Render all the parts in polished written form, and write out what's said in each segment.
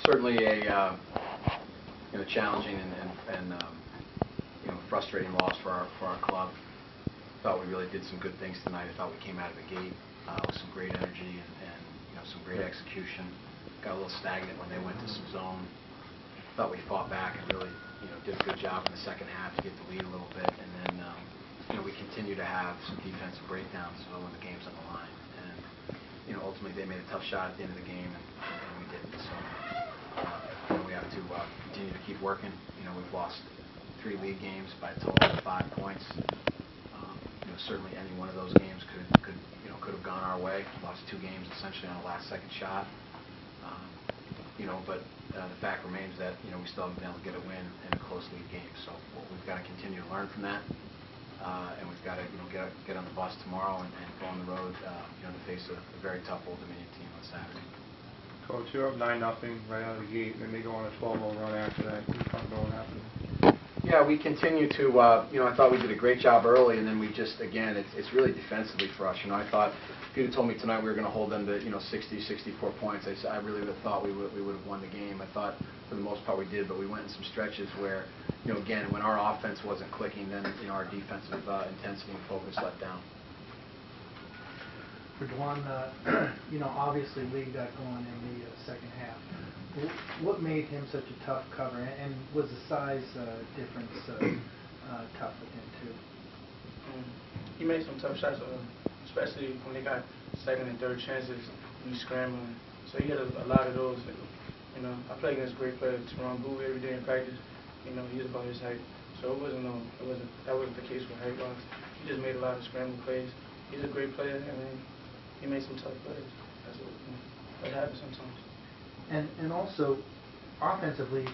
Certainly a challenging and frustrating loss for our club. Thought we really did some good things tonight. I thought we came out of the gate with some great energy and some great execution. Got a little stagnant when they went to some zone. Thought we fought back and really did a good job in the second half to get the lead a little bit, and then we continue to have some defensive breakdowns when the game's on the line. And ultimately they made a tough shot at the end of the game, and we didn't. So we have to continue to keep working. We've lost 3 league games by a total of 5 points. Certainly any one of those games could have gone our way. Lost 2 games essentially on a last-second shot. But the fact remains that we still haven't been able to get a win in a close league game. So we've got to continue to learn from that, and we've got to get on the bus tomorrow and go on the road to face a very tough Old Dominion team on Saturday. Coach, you're up 9-0 right out of the gate, and then they go on a 12-0 run after that. Can you talk about what happened? Yeah, we continue to, I thought we did a great job early, and then we just, again, it's really defensively for us. I thought, if you'd have told me tonight we were going to hold them to, 60, 64 points, I really would have thought we would have won the game. I thought, for the most part, we did, but we went in some stretches where, again, when our offense wasn't clicking, then, our defensive intensity and focus let down. For Dwan, obviously Lee got going in the second half. What made him such a tough cover, and was the size difference tough with him too? He made some tough shots, especially when they got second and third chances. We scrambling, so he had a lot of those. I play against a great player, Teron Boo, every day in practice. He's about his height, so that wasn't the case with height-wise. He just made a lot of scramble plays. He's a great player, and he made some tough plays. That's what happens sometimes. And also, offensively,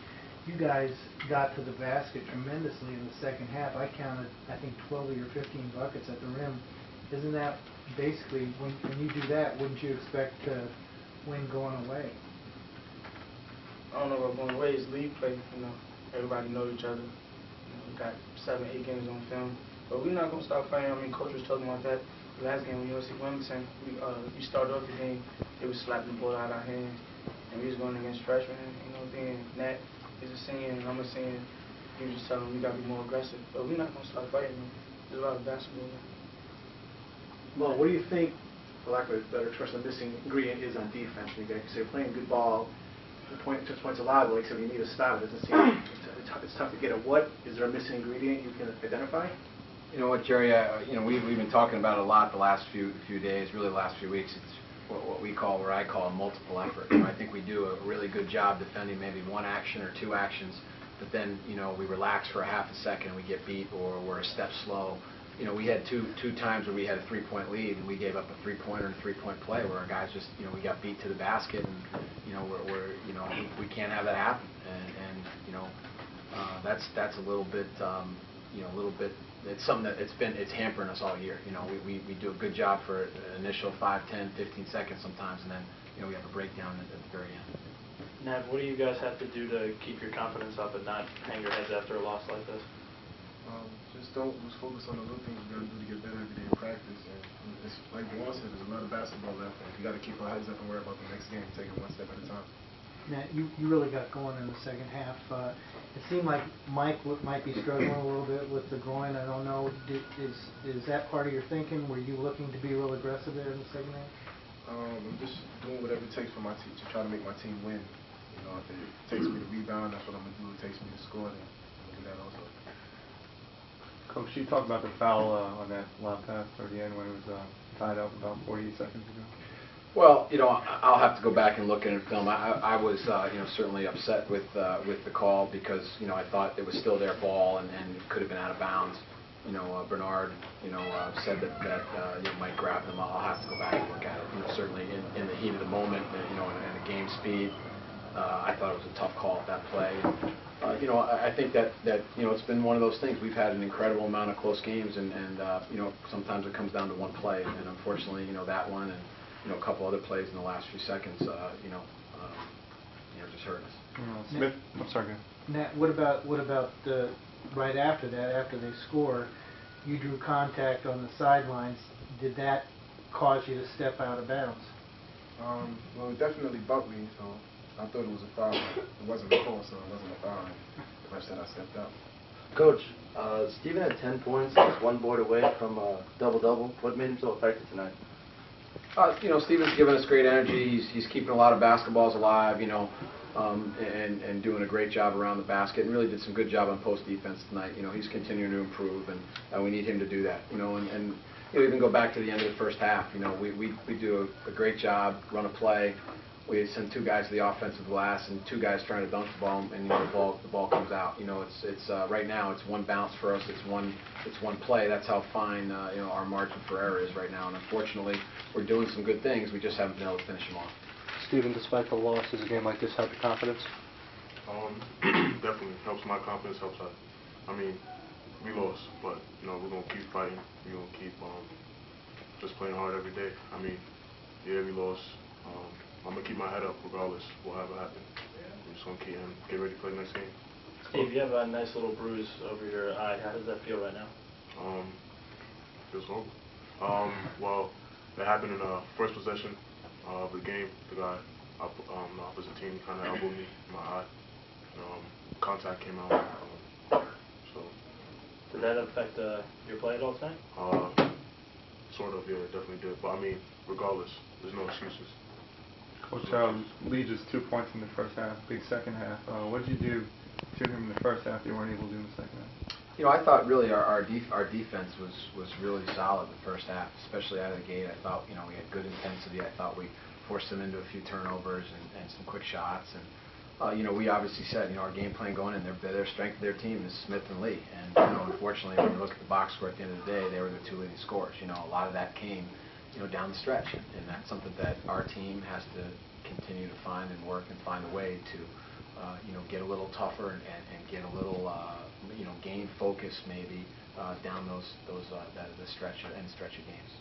you guys got to the basket tremendously in the second half. I counted, I think, 12 of your 15 buckets at the rim. Isn't that basically, when you do that, wouldn't you expect to win going away? I don't know about going away. It's league play. Everybody knows each other. We got 7, 8 games on film. But we're not going to stop playing. Coach was talking about that last game with UNC Wilmington. We started off the game, they was slapping the ball out of our hands. And we was going against freshmen, being Nat is a senior and I'm a senior. He was just telling me we got to be more aggressive. But we're not going to stop fighting. There's a lot of basketball. Well, what do you think, for lack of a better expression, the missing ingredient is on defense? You guys say you're playing good ball, just points allowed, like I said, you need to stop it. It doesn't seem it's tough to get at. What is there a missing ingredient you can identify? You know what, Jerry? We've been talking about it a lot the last few days, really the last few weeks. It's what I call a multiple effort. I think we do a really good job defending maybe 1 action or 2 actions, but then we relax for a half a second and we get beat, or we're a step slow. We had two times where we had a 3-point lead and we gave up a 3-pointer and a 3-point play where our guys just we got beat to the basket, and we can't have that happen. And that's a little bit it's something that it's hampering us all year. We do a good job for an initial 5, 10, 15 seconds sometimes, and then we have a breakdown at the very end. Nat, what do you guys have to do to keep your confidence up and not hang your heads after a loss like this? Just don't lose focus on the little things we got to do to get better every day in practice. And it's like Dwan said, there's a lot of basketball left, and we got to keep our heads up and worry about the next game, take it 1 step at a time. Nat, you really got going in the second half. It seemed like Mike might be struggling a little bit with the groin. I don't know. Is that part of your thinking? Were you looking to be real aggressive there in the second half? I'm just doing whatever it takes for my team to try to make my team win. If it takes me to rebound, that's what I'm going to do. If it takes me to score, then I'm going to do that also. Coach, you talked about the foul on that last pass toward the end when it was tied up about 48 seconds ago. Well, I'll have to go back and look at it in film. I was, certainly upset with the call because, I thought it was still their ball and it could have been out of bounds. Bernard, said that Mike grabbed him. I'll have to go back and look at it. Certainly in the heat of the moment, and the game speed, I thought it was a tough call at that play. I think that it's been one of those things. We've had an incredible amount of close games, and sometimes it comes down to one play, and unfortunately, that one and a couple other plays in the last few seconds, just hurt us. Smith, I'm sorry. Nat, what about right after that, after they score, you drew contact on the sidelines. Did that cause you to step out of bounds? Well, it definitely bumped me, so I thought it was a foul. It wasn't a call, so it wasn't a foul. The ref said I stepped out. Coach, Steven had 10 points, just one board away from a double-double. What made him so effective tonight? Steven's given us great energy. He's keeping a lot of basketballs alive, and doing a great job around the basket, and really did some good job on post defense tonight. He's continuing to improve, and we need him to do that. And even go back to the end of the first half. We do a great job, run a play. We send two guys to the offensive glass and two guys trying to dunk the ball, and the ball comes out. It's right now it's one bounce for us. It's one play. That's how fine our margin for error is right now. And unfortunately, we're doing some good things. We just haven't been able to finish them off. Steven, despite the loss, does a game like this help your confidence? Definitely helps my confidence. Helps us. I mean, we lost, but we're gonna keep fighting. We're gonna keep just playing hard every day. I mean, yeah, we lost. I'm gonna keep my head up regardless whatever happens. I'm just gonna get ready for the next game. Steve, you have a nice little bruise over your eye. How does that feel right now? Feels horrible. Well, that happened in the first possession of the game. The guy, the opposite team, kind of elbowed me in my eye. Contact came out. So. Did that affect your play at all tonight? Sort of, yeah, it definitely did. But I mean, regardless, there's no excuses. Coach, Lee just 2 points in the first half, big second half. What did you do to him in the first half you weren't able to do in the second half? I thought really our defense was really solid the first half, especially out of the gate. I thought we had good intensity. I thought we forced them into a few turnovers and some quick shots. And we obviously said our game plan going in, their strength of their team is Smith and Lee. And unfortunately, when you look at the box score at the end of the day, they were the two leading scorers. A lot of that came down the stretch, and that's something that our team has to continue to find and work and find a way to get a little tougher and get a little gain focus maybe down the stretch of games.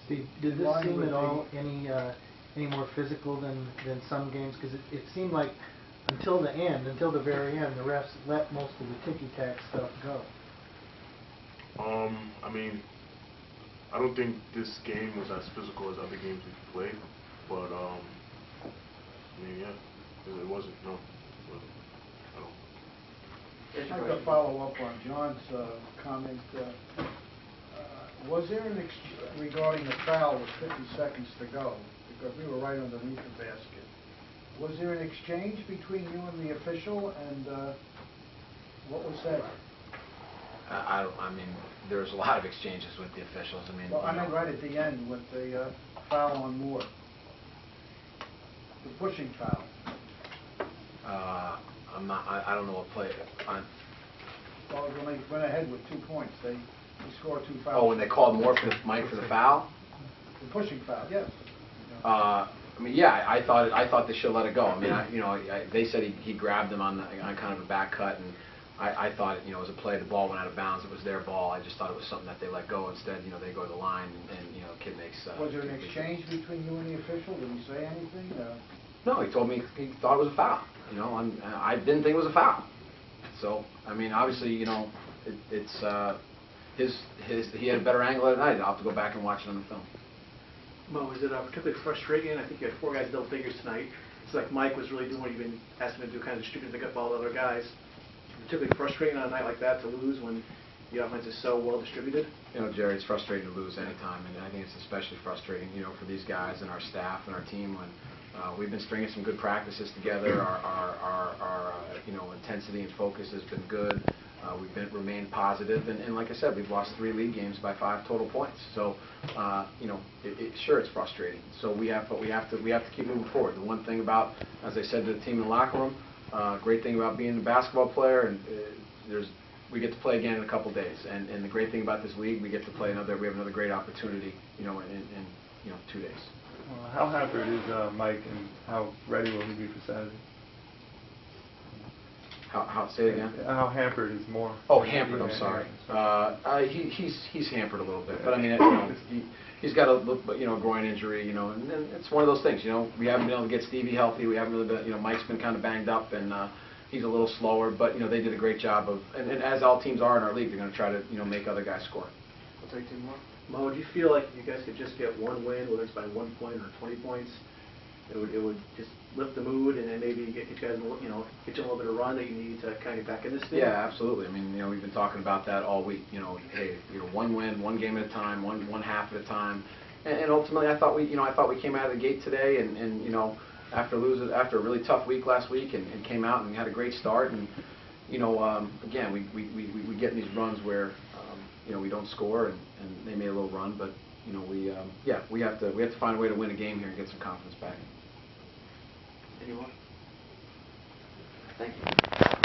Steve, did this seem at all any more physical than some games? Because it seemed like until the very end, the refs let most of the ticky-tack stuff go. I mean, I don't think this game was as physical as other games we've played, but I mean, yeah, it wasn't. No, I don't. I'd like to follow up on John's comment. Was there regarding the foul with 50 seconds to go, because we were right underneath the basket, was there an exchange between you and the official, and what was said? I mean, there was a lot of exchanges with the officials. I mean, well, I meant right at the end with the foul on Moore, the pushing foul. I don't know what play. Well, when they went ahead with 2 points, they scored 2 fouls. Oh, when they called Moore for Mike for the foul? The pushing foul, yes. I mean, yeah, I thought they should let it go. I mean, they said he grabbed him on kind of a back cut, and I thought it was a play. The ball went out of bounds. It was their ball. I just thought it was something that they let go. Instead, they go to the line, and the kid makes. Was there an exchange between you and the official? Did he say anything? No, he told me he thought it was a foul. I didn't think it was a foul. So, I mean, obviously, it's he had a better angle than I did. I'll have to go back and watch it on the film. Mo, is it particularly frustrating? I think you had 4 guys double figures tonight. It's like Mike was really doing what you've been asking him to do, kind of distribute the gut ball to other guys. Particularly frustrating on a night like that to lose when the offense is so well distributed. Jerry, it's frustrating to lose anytime, and I think it's especially frustrating, for these guys and our staff and our team when we've been stringing some good practices together. Our intensity and focus has been good. We've remained positive, and like I said, we've lost 3 league games by 5 total points. So, sure, it's frustrating. So we have to keep moving forward. The one thing about, as I said to the team in the locker room, great thing about being a basketball player, and we get to play again in a couple days. And the great thing about this league, we get to play we have another great opportunity, in 2 days. Well, how hampered is Mike, and how ready will he be for Saturday? How say it again? How hampered is Moore? Oh, hampered. I'm sorry. He's hampered a little bit, but I mean, he's got a groin injury, and it's one of those things. We haven't been able to get Stevie healthy. We haven't really been. Mike's been kind of banged up, and he's a little slower. But they did a great job of, and as all teams are in our league, they're going to try to make other guys score. I'll take 2 more. Mo, do you feel like if you guys could just get 1 win, whether it's by 1 point or 20 points, it would just lift the mood and guys, get you a little bit of run that you need to kind of get back in this thing? Yeah, absolutely. I mean, we've been talking about that all week. Hey, one win, one game at a time, one half at a time, and ultimately, I thought we came out of the gate today, and after a really tough week last week, and came out and had a great start, and again, we get in these runs where we don't score, and they made a little run, but we have to find a way to win a game here and get some confidence back. Anyone? Thank you.